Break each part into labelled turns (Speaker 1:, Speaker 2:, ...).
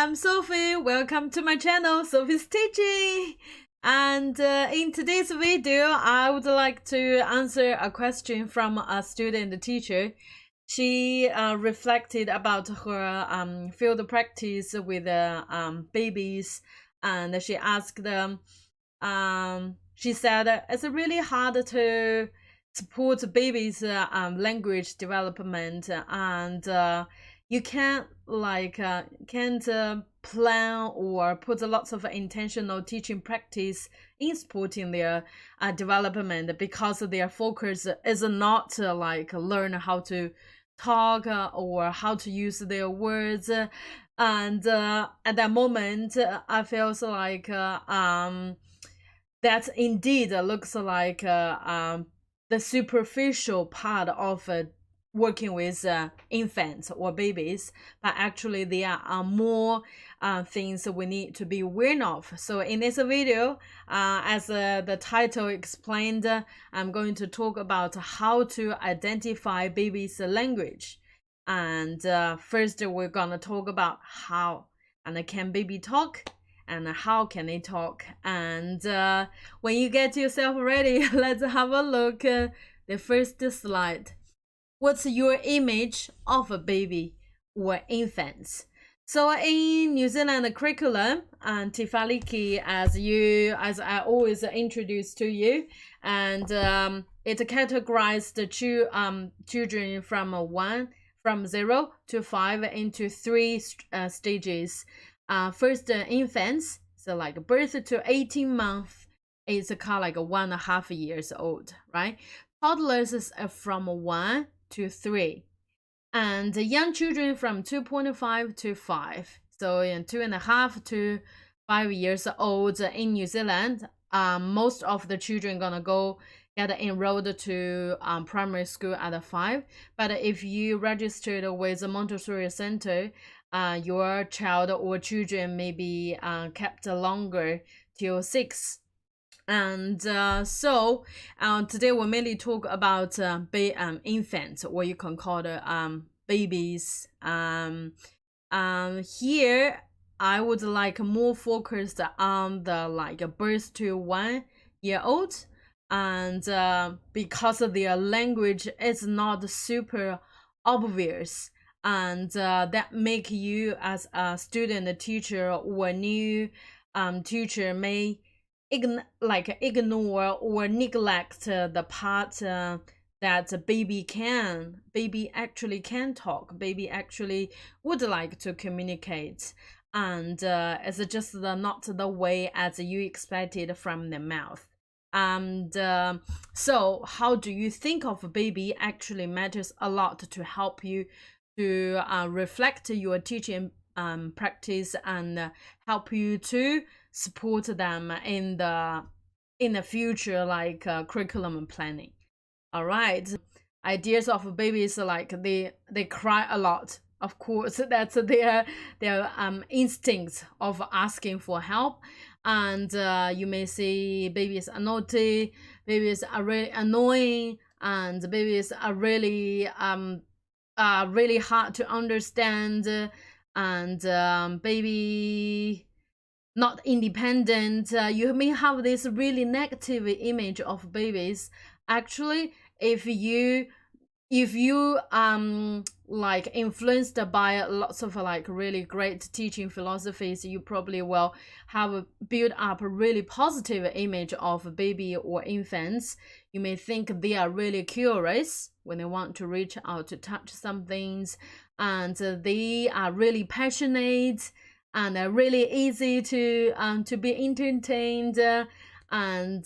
Speaker 1: I'm Sophie. Welcome to my channel, Sophie's Teaching. And in today's video, I would like to answer a question from a student teacher. She reflected about her field practice with babies, and she asked them. She said it's really hard to support babies' language development, and you can't plan or put lots of intentional teaching practice in supporting their development, because their focus is not learn how to talk or how to use their words. And at that moment, I feel like that indeed looks like the superficial part of working with infants or babies, but actually there are more things we need to be aware of. So in this video, as the title explained, I'm going to talk about how to identify baby's language. And first we're gonna talk about how and can baby talk and how can they talk. And when you get yourself ready, let's have a look the first slide. What's your image of a baby or infants? So in New Zealand curriculum, and Te Whariki, as I always introduce to you, and it categorized the children from 0 to 5 into 3 stages. First, infants, so like birth to 18 months, is called like 1.5 years old, right? Toddlers is from 1 to 3, and young children from 2.5 to 5. So in 2.5 to 5 years old in New Zealand, most of the children gonna get enrolled to primary school at 5. But if you registered with a Montessori center, your child or children may be kept longer till 6. And so today we'll mainly talk about infants, or you can call it babies. Here I would like more focused on the birth to 1 year old, and because their language is not super obvious, and that make you as a student teacher or new teacher may ignore or neglect the part that baby actually can talk, baby actually would like to communicate, and it's just not the way as you expected from the mouth. And so how do you think of a baby actually matters a lot to help you to reflect your teaching practice and help you to support them in the future, like curriculum planning. All right, ideas of babies, like they cry a lot. Of course, that's their instincts of asking for help. And you may see babies are naughty, babies are really annoying, and babies are really hard to understand, and baby not independent. You may have this really negative image of babies. Actually, if you like influenced by lots of like really great teaching philosophies, you probably will have built up a really positive image of baby or infants. You may think they are really curious when they want to reach out to touch some things, and they are really passionate and really easy to be entertained, and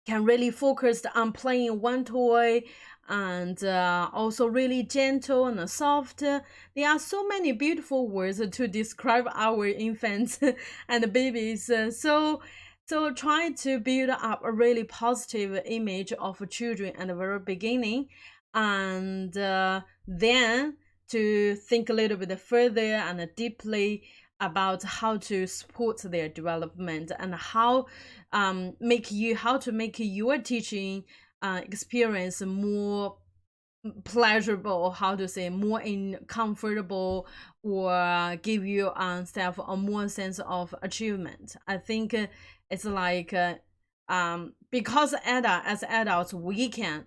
Speaker 1: can really focus on playing one toy, and also really gentle and soft. There are so many beautiful words to describe our infants and babies. So try to build up a really positive image of children at the very beginning, and then to think a little bit further and deeply about how to support their development, and how to make your teaching experience more pleasurable, how to say, more in comfortable, or give you self a more sense of achievement. I think it's like because as adults we can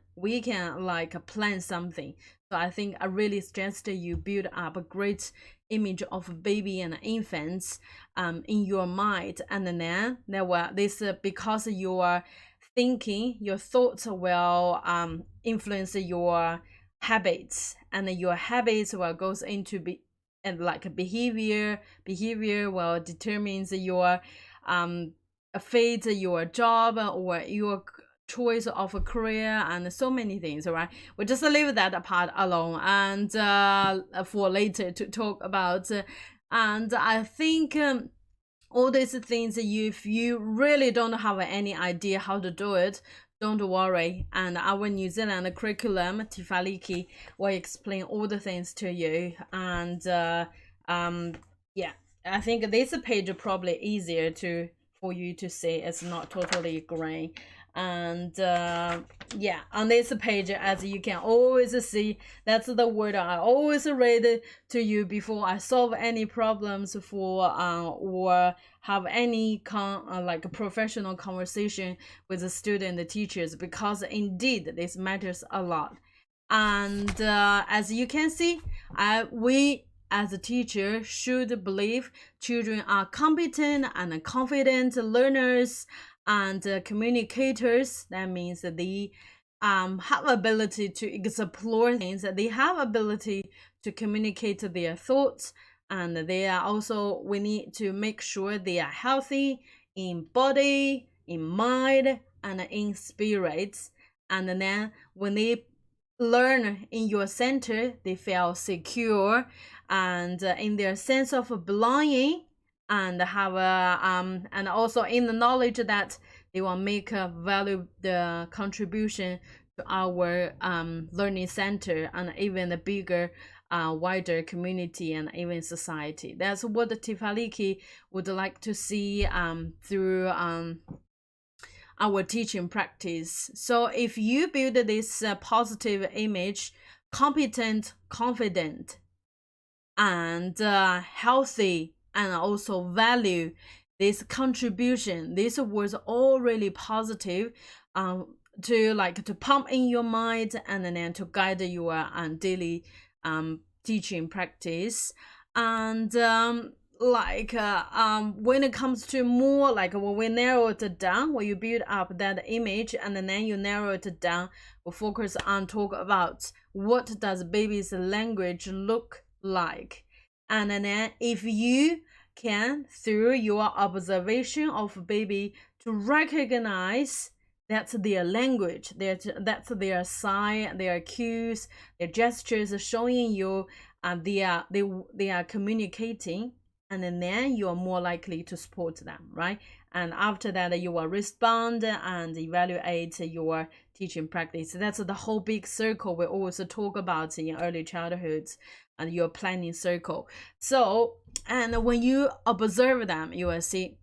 Speaker 1: like plan something. So I think I really suggest you build up a great image of baby and infants in your mind, and then there were this because your thinking, your thoughts will influence your habits, and your habits will goes into and like behavior will determines your fate, your job, or your choice of a career, and so many things, right? We'll just leave that part alone, and for later to talk about. And I think all these things, if you really don't have any idea how to do it, don't worry. And our New Zealand curriculum, Te Whariki, will explain all the things to you. And yeah, I think this page is probably easier for you to see. It's not totally gray. And yeah, on this page, as you can always see, that's the word I always read to you before I solve any problems for or have any like professional conversation with the student, the teachers, because indeed this matters a lot. And as you can see, we as a teacher should believe children are competent and confident learners and communicators. That means that they have ability to explore things, that they have ability to communicate their thoughts, and they are also, we need to make sure they are healthy in body, in mind, and in spirits. And then when they learn in your center, they feel secure and in their sense of belonging, and have a and also in the knowledge that they will make a value the contribution to our learning center, and even the bigger wider community and even society. That's what the Te Whariki would like to see through our teaching practice. So if you build this positive image, competent, confident, and healthy, and also value this contribution, this was all really positive to pump in your mind, and then to guide your daily teaching practice. And when it comes to more like when we narrow it down, when you build up that image and then you narrow it down, we focus on talk about what does baby's language look like. And then if you can, through your observation of baby, to recognize that's their language, that's their sign, their cues, their gestures showing you they are communicating, and then you are more likely to support them, right? And after that, you will respond and evaluate your teaching practice. That's the whole big circle we always talk about in early childhood, and your planning circle. So, and when you observe them, you will see,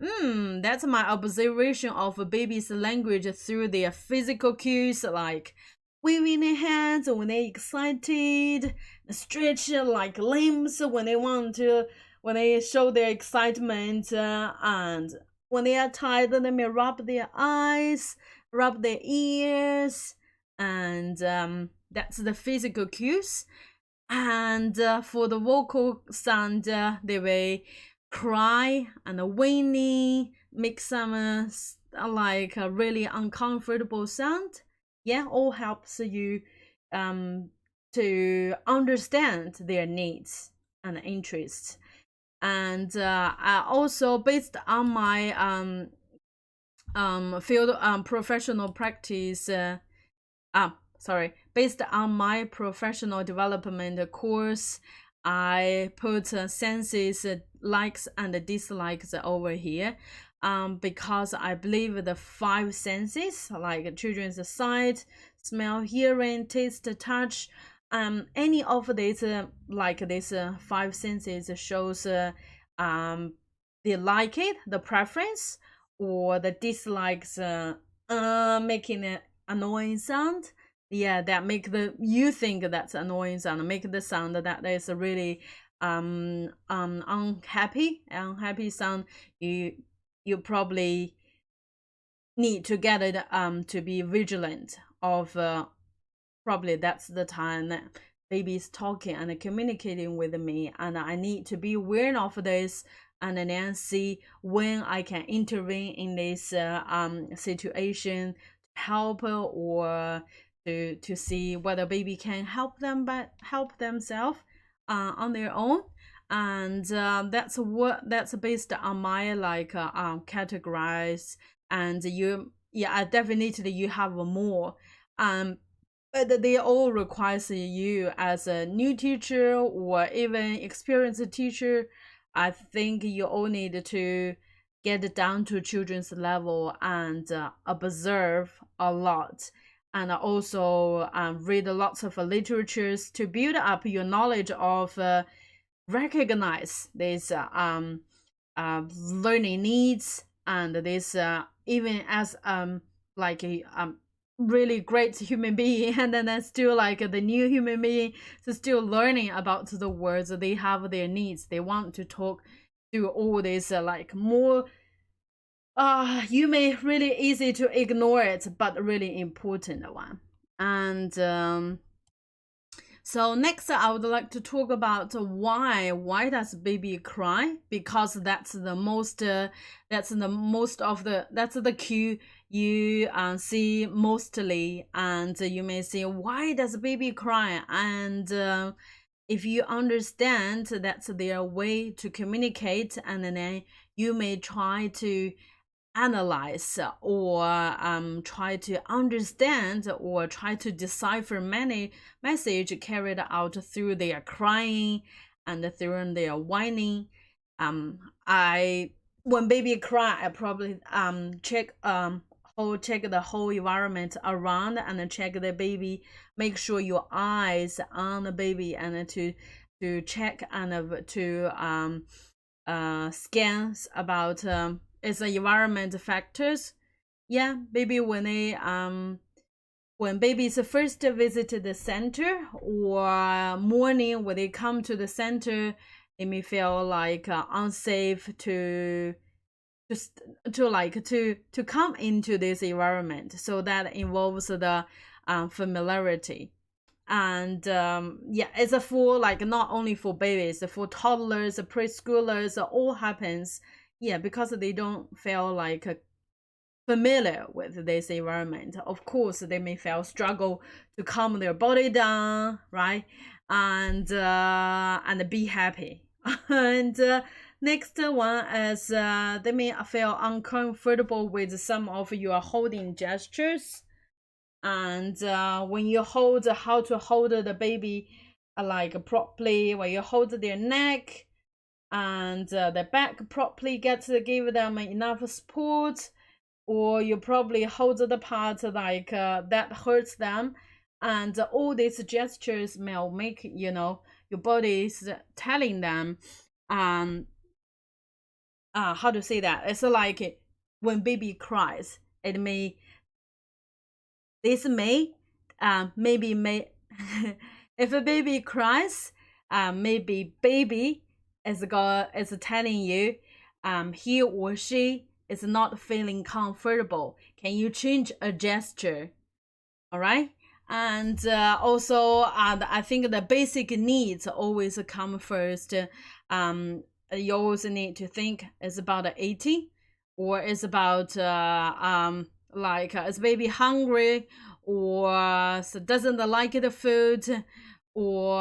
Speaker 1: that's my observation of a baby's language through their physical cues, like waving their hands when they're excited, stretch like limbs when they show their excitement, and when they are tired, they may rub their eyes, rub their ears, and that's the physical cues. And for the vocal sound, they will cry and whining, make some like a really uncomfortable sound. Yeah, all helps you to understand their needs and interests. And I also, based on my field professional practice, based on my professional development course, I put senses likes and dislikes over here, because I believe the 5 senses, like children's sight, smell, hearing, taste, touch, any of these like these 5 senses shows they like it, the preference, or the dislikes, making an annoying sound. yeah, that make the you think that's annoying sound, make the sound that is really unhappy sound, you probably need to get it to be vigilant of probably that's the time that baby is talking and communicating with me, and I need to be aware of this, and then see when I can intervene in this situation, help or to see whether baby can help them but help themselves on their own. And that's based on my like categorize. And you, yeah, definitely you have more but they all requires you as a new teacher or even experienced teacher. I think you all need to get down to children's level and observe a lot, and also read lots of literatures to build up your knowledge of recognize these learning needs, and this even as like a really great human being and then still like the new human being, so still learning about the words, they have their needs, they want to talk to all this like more you may really easy to ignore it but really important one. And so next I would like to talk about why does baby cry, because that's the most of the that's the cue you see mostly, and you may say why does baby cry, and if you understand that's their way to communicate, and then you may try to analyze or try to understand or try to decipher many message carried out through their crying and through their whining. I when baby cry, I probably check the whole environment around and check the baby, make sure your eyes on the baby, and to check and to scans about it's the environment factors. Yeah, baby when babies first visit the center or morning when they come to the center, they may feel like unsafe to come into this environment, so that involves the familiarity. And yeah, it's a for like not only for babies, for toddlers, preschoolers, all happens. Yeah, because they don't feel like familiar with this environment. Of course they may feel struggle to calm their body down, right? And be happy. And next one is they may feel uncomfortable with some of your holding gestures. And when you hold how to hold the baby like properly, when you hold their neck and the back properly, get to give them enough support, or you probably hold the part like that hurts them, and all these gestures may make your body is telling them how to say that. It's like when baby cries, it may this may maybe may if a baby cries, maybe baby is telling you he or she is not feeling comfortable, can you change a gesture? All right. And also I think the basic needs always come first. You always need to think is about eating, or is about like is baby hungry, or so doesn't like the food, or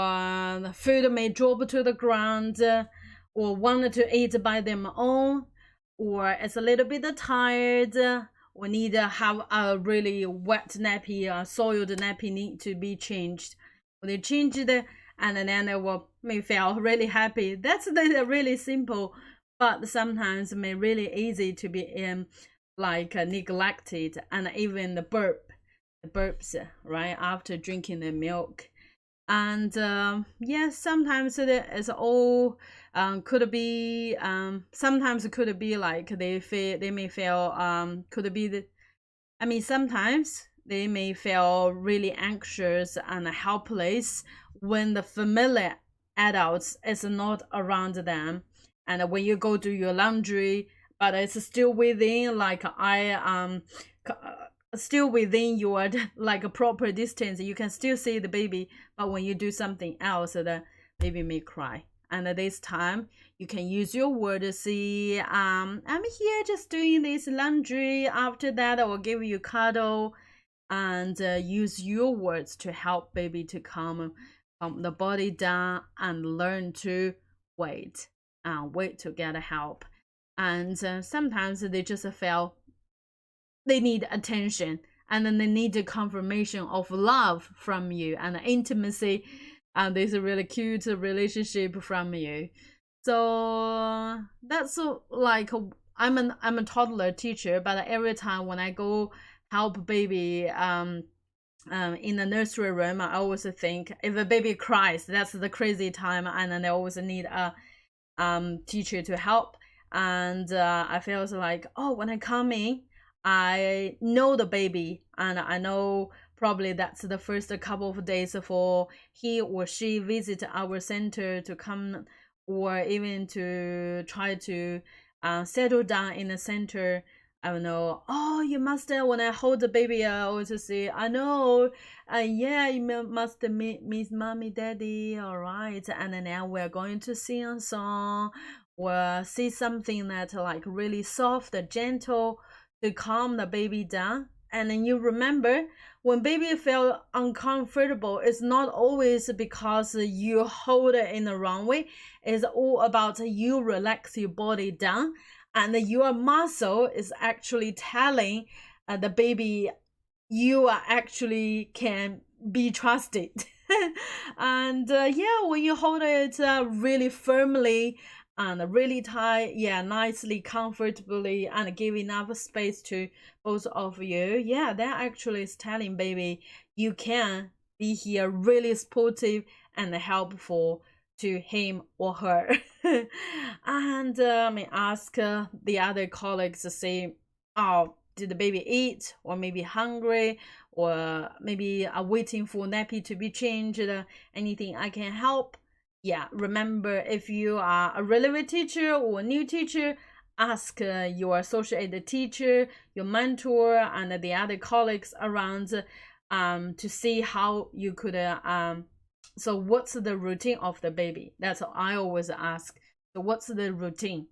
Speaker 1: the food may drop to the ground, or want to eat by their own, or is a little bit tired, or need to have a really wet nappy or soiled nappy need to be changed. When they change it, and then they will may feel really happy. That's really simple, but sometimes may really easy to be like neglected. And even the burps right after drinking the milk. And yes, sometimes it is all could be sometimes it could be like they may feel could be sometimes they may feel really anxious and helpless when the familiar adults is not around them. And when you go do your laundry, but it's still within still within your like a proper distance, you can still see the baby, but when you do something else, the baby may cry. And at this time you can use your word to say, I'm here just doing this laundry. After that I will give you a cuddle, and use your words to help baby to calm the body down and learn to wait to get help. And sometimes they just feel they need attention, and then they need a confirmation of love from you and intimacy, and there's a really cute relationship from you. So that's like I'm a toddler teacher, but every time when I go help baby in the nursery room, I always think if a baby cries, that's the crazy time, and then they always need a teacher to help. And I feel like, oh, when I come in, I know the baby, and I know probably that's the first couple of days for he or she visit our center to come, or even to try to settle down in the center. I don't know, oh, you must, when I hold the baby, I always say, I know, yeah, you must miss mommy, daddy, all right. And then now we're going to sing a song or say something that like really soft, gentle, to calm the baby down. And then you remember, when baby feel uncomfortable, it's not always because you hold it in the wrong way. It's all about you relax your body down, and your muscle is actually telling the baby you are actually can be trusted. And yeah, when you hold it really firmly and really tight, yeah, nicely, comfortably, and give enough space to both of you, yeah, that actually is telling baby you can be here, really supportive and helpful to him or her. And I may ask the other colleagues to say, oh, did the baby eat, or maybe hungry, or maybe waiting for nappy to be changed, anything I can help. Yeah, remember, if you are a relevant teacher or a new teacher, ask your associate teacher, your mentor, and the other colleagues around to see how you could so what's the routine of the baby? That's what I always ask. So what's the routine?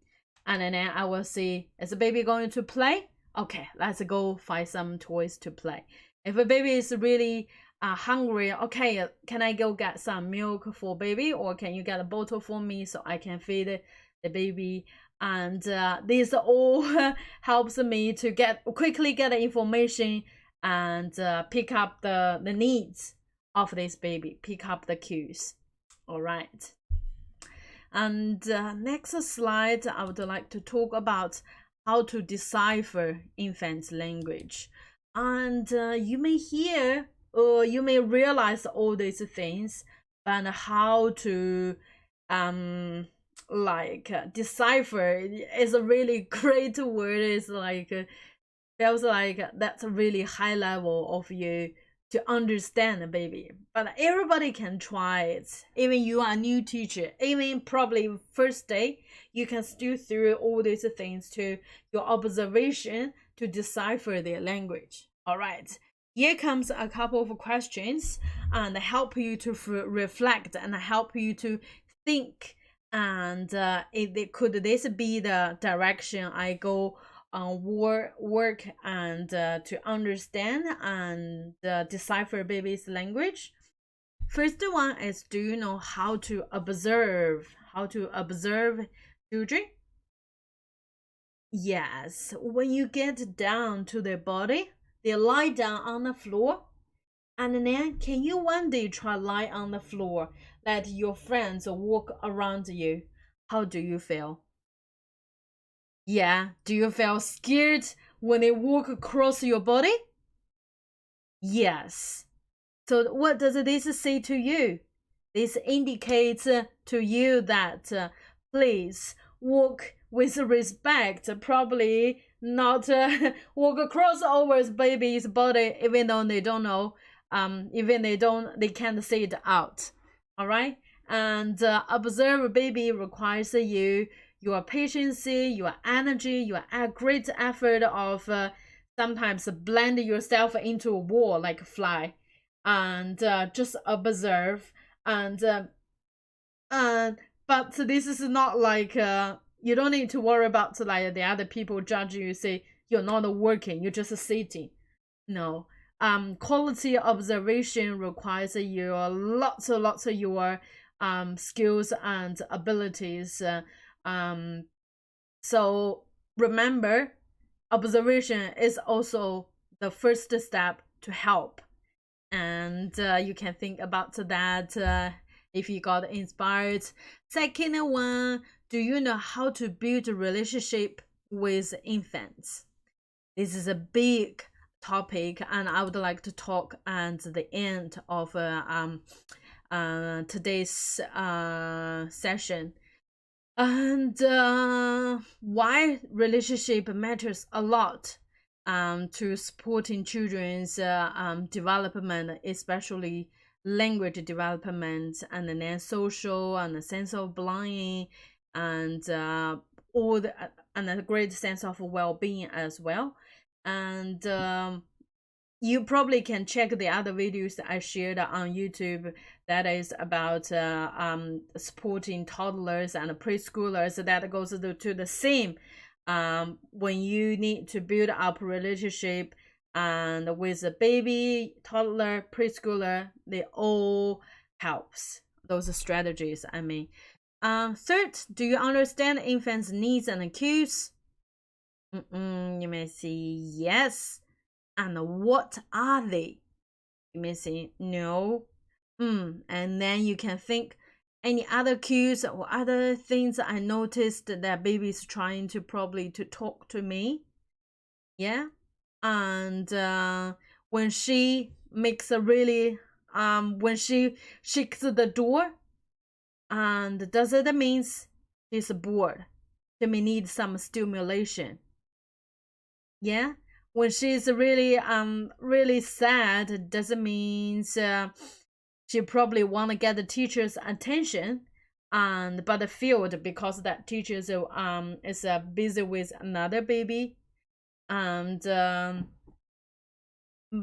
Speaker 1: And then I will say, is the baby going to play? Okay, let's go find some toys to play. If a baby is really hungry, okay, can I go get some milk for baby, or can you get a bottle for me so I can feed the baby? And this all helps me to quickly get the information and pick up the needs of this baby, pick up the cues. All right. And next slide, I would like to talk about how to decipher infant's language. And you may hear, or you may realize all these things, but how to decipher is a really great word. It's like feels like that's a really high level of you to understand the baby, but everybody can try it. Even you are a new teacher, even probably first day, you can still through all these things to your observation to decipher their language. All right, here comes a couple of questions and help you to reflect and help you to think. And could this be the direction I go work and to understand and decipher baby's language? First one is, do you know how to observe children? Yes, when you get down to their body, they lie down on the floor, and then can you one day try lie on the floor, let your friends walk around you? How do you feel? Yeah, do you feel scared when they walk across your body? Yes. So what does this say to you? This indicates to you that please walk with respect. Probably not walk across over baby's body, even though they don't know, even they can't see it out. All right, and observe baby requires your patience, your energy, your great effort of sometimes blend yourself into a wall like a fly, and just observe. And but this is not like you don't need to worry about like the other people judge you, say you're not working, you're just sitting. No. Quality observation requires your lots of your skills and abilities. So remember, observation is also the first step to help, and you can think about that if you got inspired. Second one, do you know how to build a relationship with infants? This is a big topic, and I would like to talk at the end of today's session. And why relationship matters a lot to supporting children's development, especially language development, and then social and a sense of belonging, and all the and a great sense of well-being as well. And you probably can check the other videos that I shared on YouTube that is about supporting toddlers and preschoolers. That goes to the same. When you need to build up a relationship and with a baby, toddler, preschooler, they all helps. Those strategies, I mean. Third, do you understand infants' needs and cues? You may say yes. And what are they? You may say no. And then you can think any other cues or other things I noticed that baby is trying to probably to talk to me. Yeah. And when she makes a really when she shakes the door, and does it means she's bored? She may need some stimulation. Yeah. When she's really sad, it doesn't mean she probably want to get the teacher's attention, and but failed because that teacher is busy with another baby, and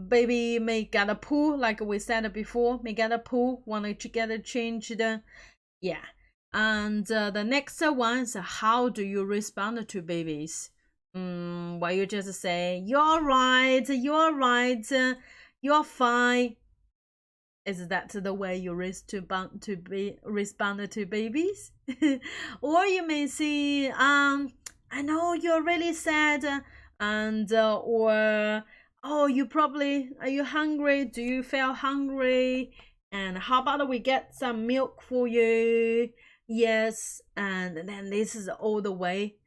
Speaker 1: baby may get a pull, like we said before, may get a pull, want to get it changed. Yeah. And the next one is, how do you respond to babies? Well, you just say, you're right, you're fine. Is that the way you respond to babies? Or you may say, I know you're really sad, and or, oh, are you hungry? Do you feel hungry? And how about we get some milk for you? Yes. And then this is all the way.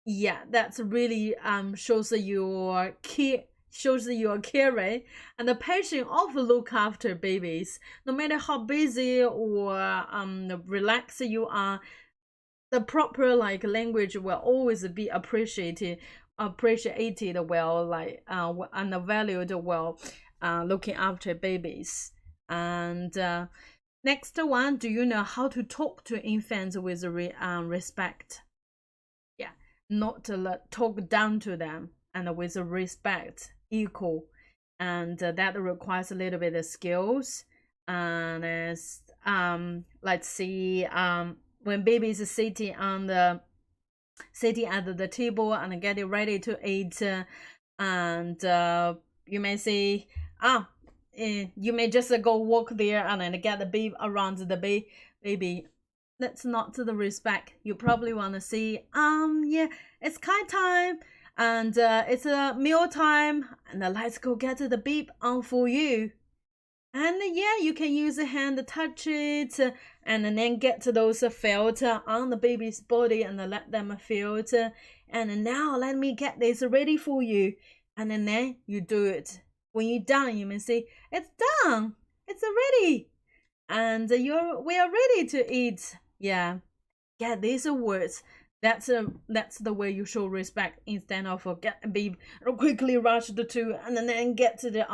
Speaker 1: Yeah, that's really shows your caring and the passion of look after babies. No matter how busy or relaxed you are, the proper like language will always be appreciated well, like and valued well, looking after babies. And next one, do you know how to talk to infants with respect? Yeah, not to talk down to them, and with respect, equal. And that requires a little bit of skills. And let's see, when baby is sitting at the table and getting ready to eat, and you may say, you may just go walk there and then get the baby around the baby. That's not to the respect. You probably want to see, yeah, it's kind time, and it's a meal time, and let's go get the baby on for you. And yeah, you can use a hand to touch it, and then get those felt on the baby's body and let them feel it. And now let me get this ready for you. And then you do it. When you're done, you may say, it's done. It's ready. And we are ready to eat. Yeah. Get these words. That's the way you show respect, instead of be quickly rushed to and then get to the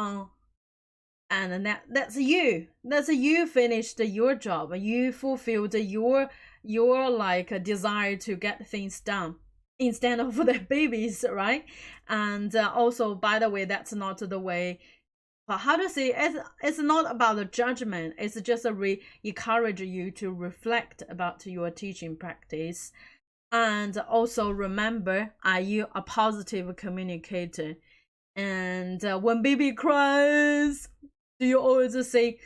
Speaker 1: and that's you finished your job, you fulfilled your like desire to get things done, instead of the babies, right? And also, by the way, that's not the way. How to say, it's not about the judgment, it's just encourage you to reflect about your teaching practice. And also remember, are you a positive communicator? And when baby cries, do you always say,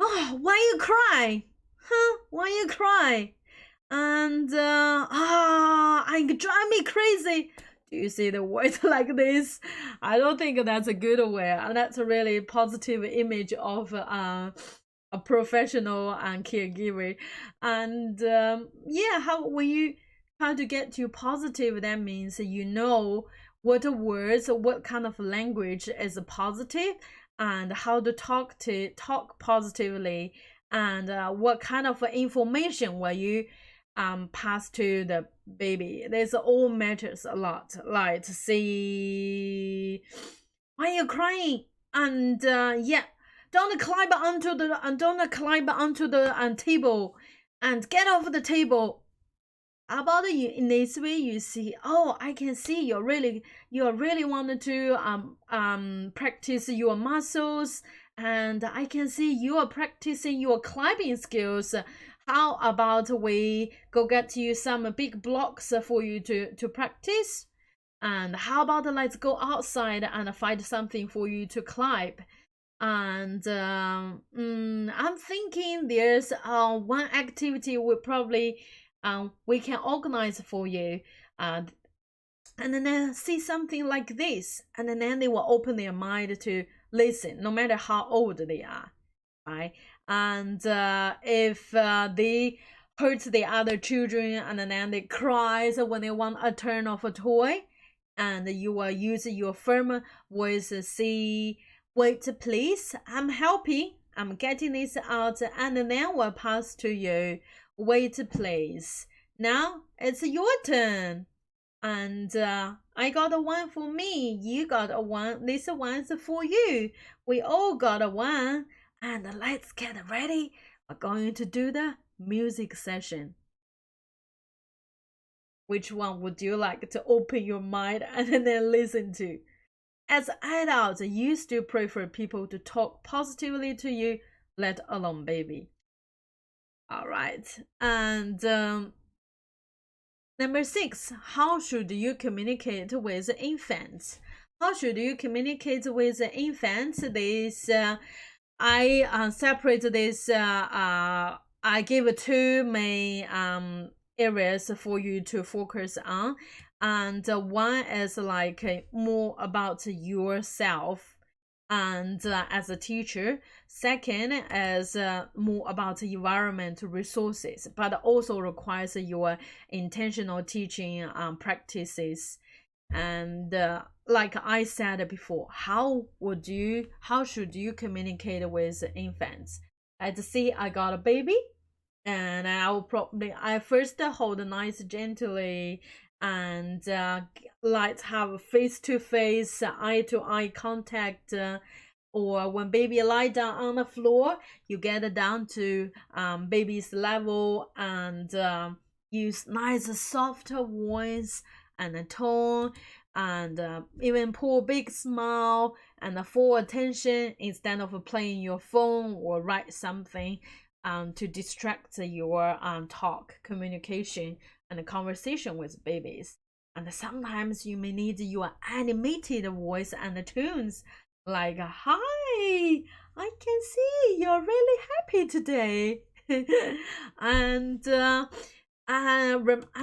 Speaker 1: oh, why you cry? Huh? Why you cry? And I drive me crazy. Do you see the words like this? I don't think that's a good way, and that's a really positive image of a professional and caregiver. And yeah, how when you try to get to positive, that means you know what words, what kind of language is positive, and how to talk positively, and what kind of information will you pass to the baby. This all matters a lot. Like, see, why are you crying? And yeah, don't climb onto the table, and get off the table. How about you in this way? You see, oh, I can see you really wanted to practice your muscles, and I can see you are practicing your climbing skills. How about we go get you some big blocks for you to practice? And how about let's go outside and find something for you to climb? And I'm thinking there's one activity we probably we can organize for you. And then see something like this, and then they will open their mind to listen, no matter how old they are, right? And if they hurt the other children, and then they cry when they want a turn of a toy, and you will use your firm voice, say, wait please, I'm helping, I'm getting this out, and then we'll pass to you. Wait please, now it's your turn. And I got a one for me, you got a one, this one's for you, we all got a one. And let's get ready, we're going to do the music session. Which one would you like to open your mind and then listen to? As adults, you still prefer people to talk positively to you, let alone baby. All right. And number 6, how should you communicate with infants? How should you communicate with infants? This I separate this. I give 2 main areas for you to focus on, and one is like more about yourself and as a teacher. Second is more about environment resources, but also requires your intentional teaching practices. And like I said before, how should you communicate with infants? Let's see, I got a baby, and I first hold nice gently, and let's have face-to-face, eye-to-eye contact. Or when baby lie down on the floor, you get down to baby's level, and use nice soft voice and a tone, and even pull a big smile and full attention, instead of playing your phone or write something to distract your talk, communication, and conversation with babies. And sometimes you may need your animated voice and tunes, like, hi, I can see you're really happy today. and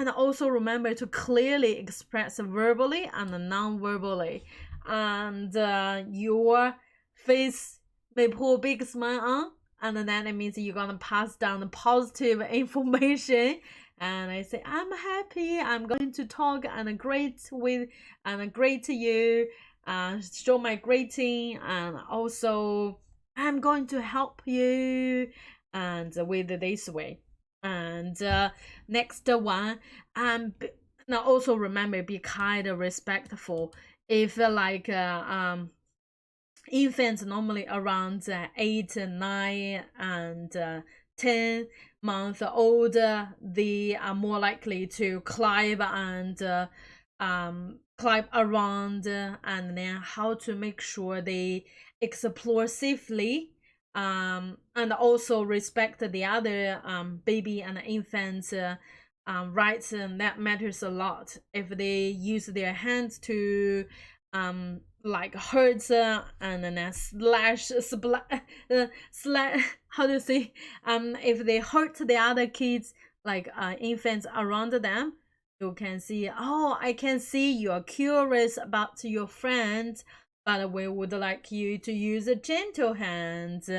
Speaker 1: also remember to clearly express verbally and non-verbally. And your face may pull a big smile on, and then it means you're gonna pass down the positive information. And I say, I'm happy, I'm going to talk and greet you, show my greeting, and also I'm going to help you, and with this way. And next one, now also remember, be kind and respectful. If infants normally around 8, 9, and 10 months old, they are more likely to climb and climb around, and then how to make sure they explore safely, and also respect the other baby and infants rights, and that matters a lot. If they use their hands to like hurt and then slash, how to say, if they hurt the other kids, like infants around them, you can see, oh, I can see you're curious about your friends, but we would like you to use a gentle hands.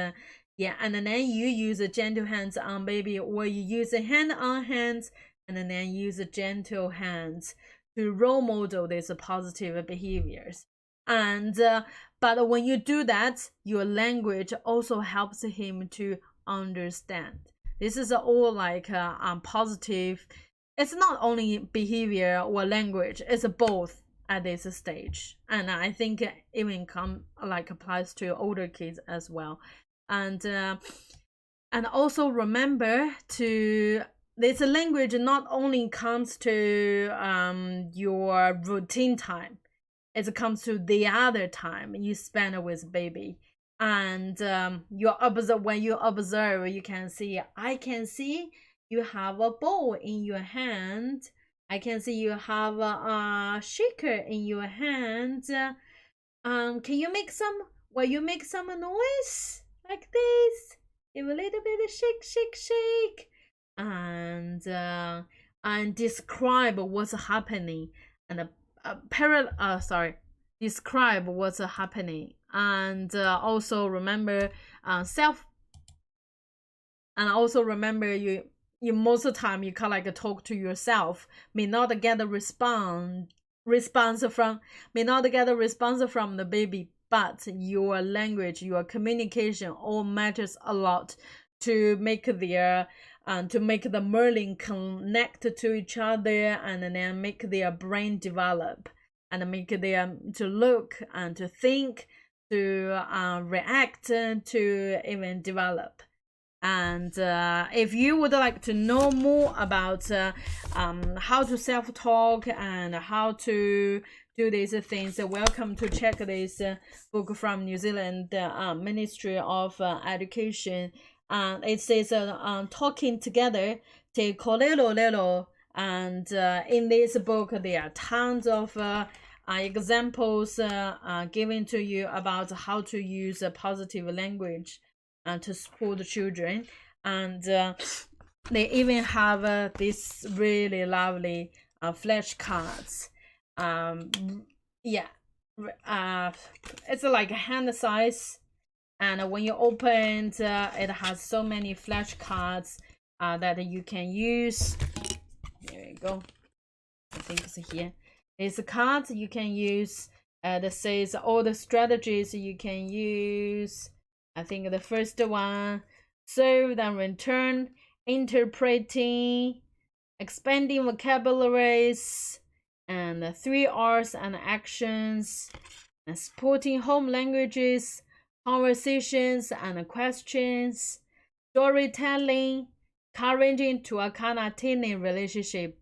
Speaker 1: Yeah, and then you use a gentle hands on baby, or you use a hand on hands, and then use a gentle hands to role model these positive behaviors. And but when you do that, your language also helps him to understand. This is all like positive. It's not only behavior or language, it's both at this stage. And I think even applies to older kids as well. And also remember to, this language not only comes to your routine time, it comes to the other time you spend with baby. And when you observe, you can see, I can see you have a bowl in your hand. I can see you have a shaker in your hand. Can you make some? Will you make some noise like this? Give a little bit of shake, shake, shake, and describe what's happening, and describe what's happening, and also remember self. And also remember, you most of the time you can like talk to yourself, may not get a response from the baby, but your language, your communication all matters a lot to make their the Merlin connect to each other, and then make their brain develop, and make them to look and to think, to react, to even develop. And if you would like to know more about how to self-talk and how to do these things, welcome to check this book from New Zealand Ministry of Education. It says talking together, te kolelo. And in this book there are tons of examples given to you about how to use a positive language to support the children. And they even have these really lovely flashcards. It's like a hand size, and when you open it, it has so many flashcards that you can use. There we go. I think it's here. These cards you can use. That says all the strategies you can use. I think the first one, serve and return, interpreting, expanding vocabularies, and the 3 R's and actions, and supporting home languages, conversations and questions, storytelling, encouraging to a connecting relationships.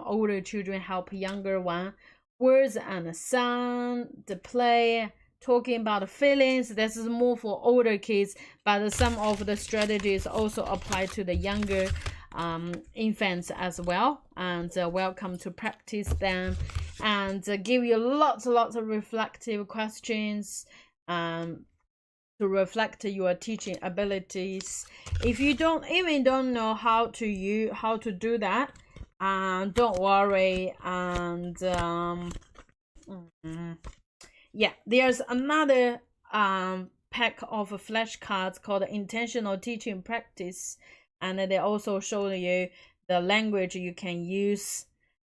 Speaker 1: Older children help younger one, words and sound, the play, talking about feelings. This is more for older kids, but some of the strategies also apply to the younger infants as well. And welcome to practice them, and give you lots of reflective questions to reflect your teaching abilities. If you don't know how to do that, don't worry. And there's another pack of flashcards called intentional teaching practice, and they also show you the language you can use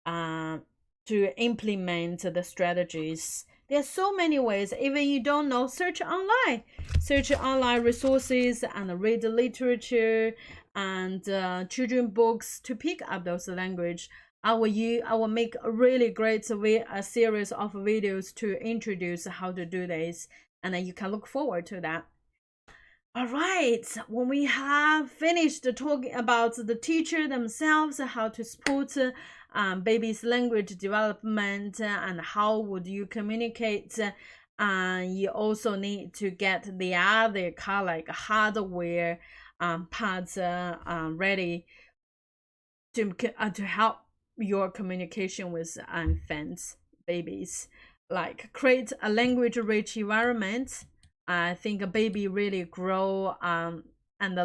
Speaker 1: to implement the strategies. There's so many ways. Even you don't know, search online resources and read literature and children books to pick up those language. I will make a really great a series of videos to introduce how to do this, and then you can look forward to that. All right, when we have finished talking about the teacher themselves, how to support baby's language development, and how would you communicate, you also need to get the other like hardware parts ready to help your communication with infants, babies. Like create a language-rich environment. I think a baby really grow and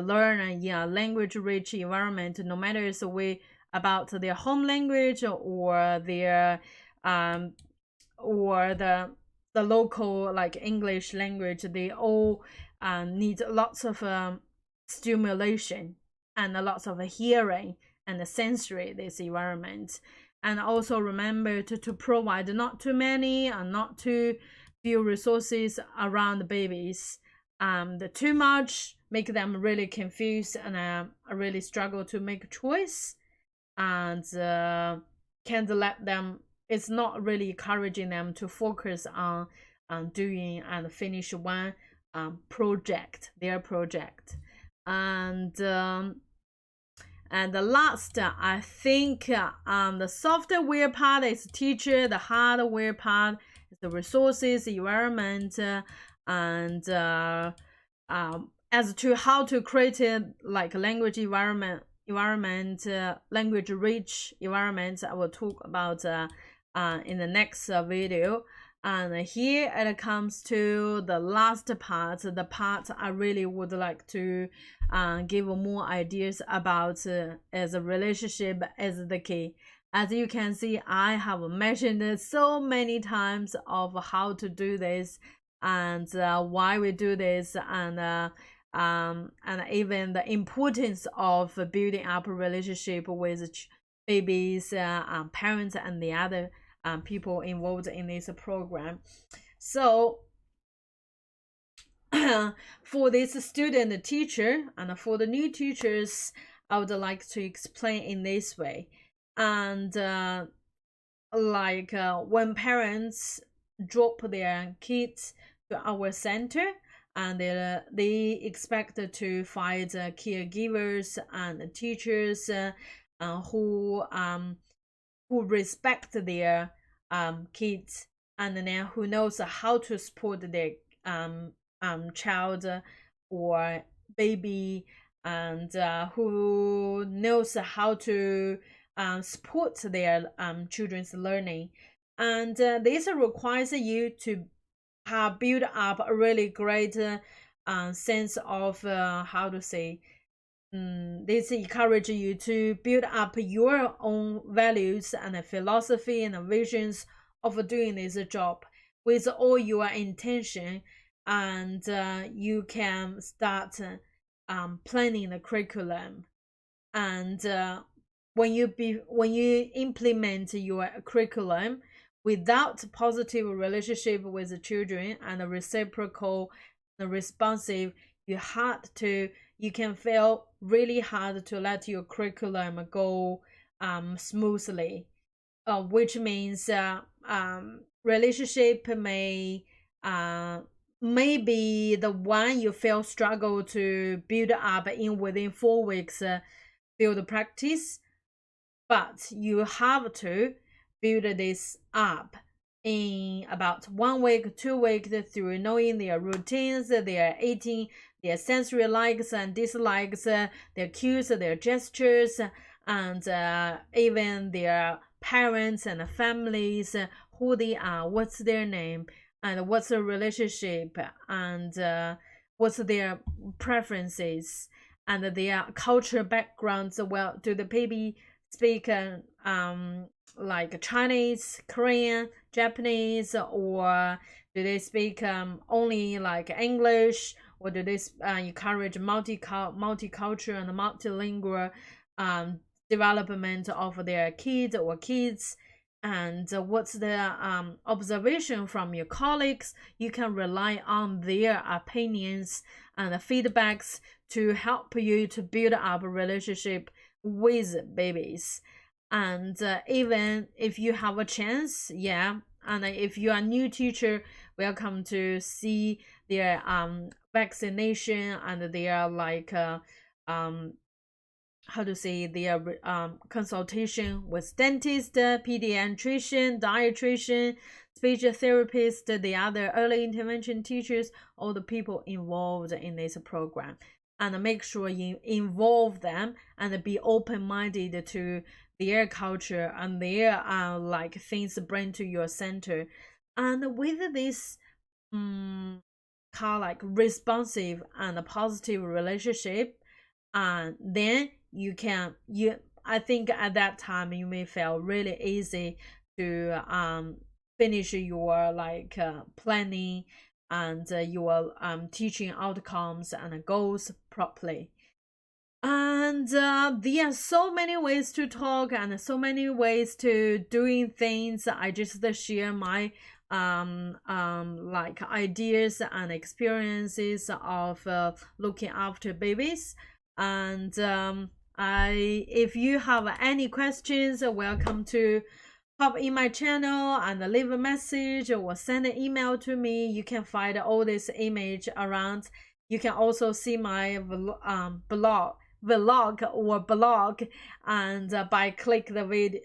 Speaker 1: learn in a language-rich environment, no matter it's a way about their home language or their or the local like English language. They all need lots of stimulation and lots of hearing and sensory this environment. And also remember to provide not too many and not too few resources around the babies. The too much make them really confused and really struggle to make choice, and can't let them. It's not really encouraging them to focus on doing and finish one project, their project. And the last, I think, the software part is teacher, the hardware part is the resources, environment, and as to how to create like language environment, language rich environment, I will talk about in the next video. And here it comes to the last part, the part I really would like to give more ideas about as a relationship as the key. As you can see, I have mentioned so many times of how to do this and why we do this, and even the importance of building up a relationship with babies, parents, and the other people involved in this program. So for this student teacher and for the new teachers, I would like to explain in this way. And when parents drop their kids to our center, and they expect to find caregivers and teachers who respect their kids, and then who knows how to support their child or baby, and who knows how to support their children's learning. And this requires you to build up a really great sense of how to say, this encourage you to build up your own values and philosophy and visions of doing this job with all your intention, and you can start planning the curriculum. And when you implement your curriculum without positive relationship with the children and reciprocal and responsive, you can feel really hard to let your curriculum go smoothly, which means relationship may be the one you feel struggle to build up in within 4 weeks field practice, but you have to build this up in about 1 week, 2 weeks, through knowing their routines, their eating, their sensory likes and dislikes, their cues, their gestures, and even their parents and families, who they are, what's their name, and what's the relationship, and what's their preferences, and their cultural backgrounds. Well, do the baby speak like Chinese, Korean, Japanese, or do they speak only like English, or do they encourage multicultural and multilingual development of their kids? and what's the observation from your colleagues. You can rely on their opinions and feedbacks to help you to build up a relationship with babies. And even if you have a chance, yeah, and if you are a new teacher, welcome to see their vaccination and their like how to say, their consultation with dentist, pediatrician, dietitian, speech therapist, the other early intervention teachers, all the people involved in this program, and make sure you involve them and be open-minded to their culture and their like things bring to your center. And with this kind of like responsive and positive relationship, and then I think at that time you may feel really easy to finish your like planning and your teaching outcomes and goals properly. And there are so many ways to talk and so many ways to doing things. I just share my like ideas and experiences of looking after babies. And if you have any questions, welcome to pop in my channel and leave a message or send an email to me. You can find all this image around. You can also see my vlog or blog, and by click the video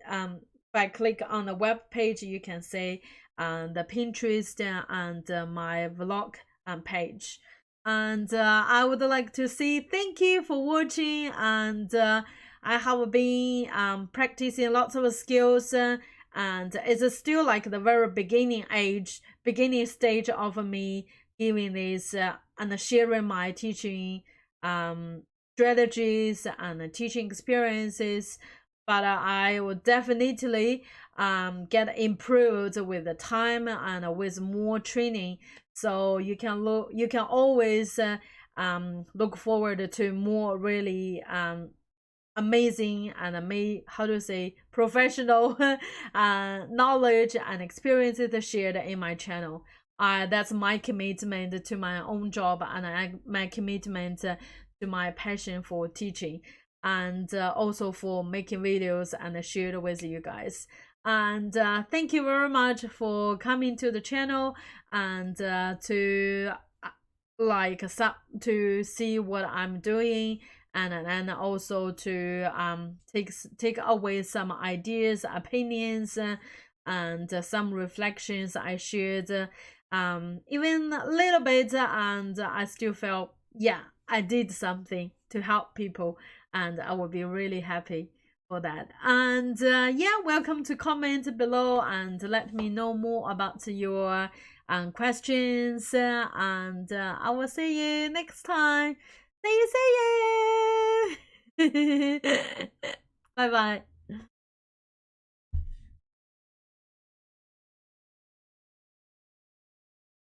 Speaker 1: by click on the web page, you can see the Pinterest and my vlog page. And I would like to say thank you for watching, and I have been practicing lots of skills, and it's still like the very beginning stage of me giving this and sharing my teaching strategies and teaching experiences. But I will definitely get improved with the time and with more training. So you can always look forward to more really amazing and how to say professional knowledge and experiences shared in my channel. That's my commitment to my own job, and my commitment to my passion for teaching, and also for making videos and share it with you guys. And thank you very much for coming to the channel and to like to see what I'm doing, and also to take away some ideas, opinions, and some reflections I shared, even a little bit, and I still felt, yeah, I did something to help people, and I will be really happy for that. And yeah, welcome to comment below and let me know more about your questions, and I will see you next time. See you. Bye bye.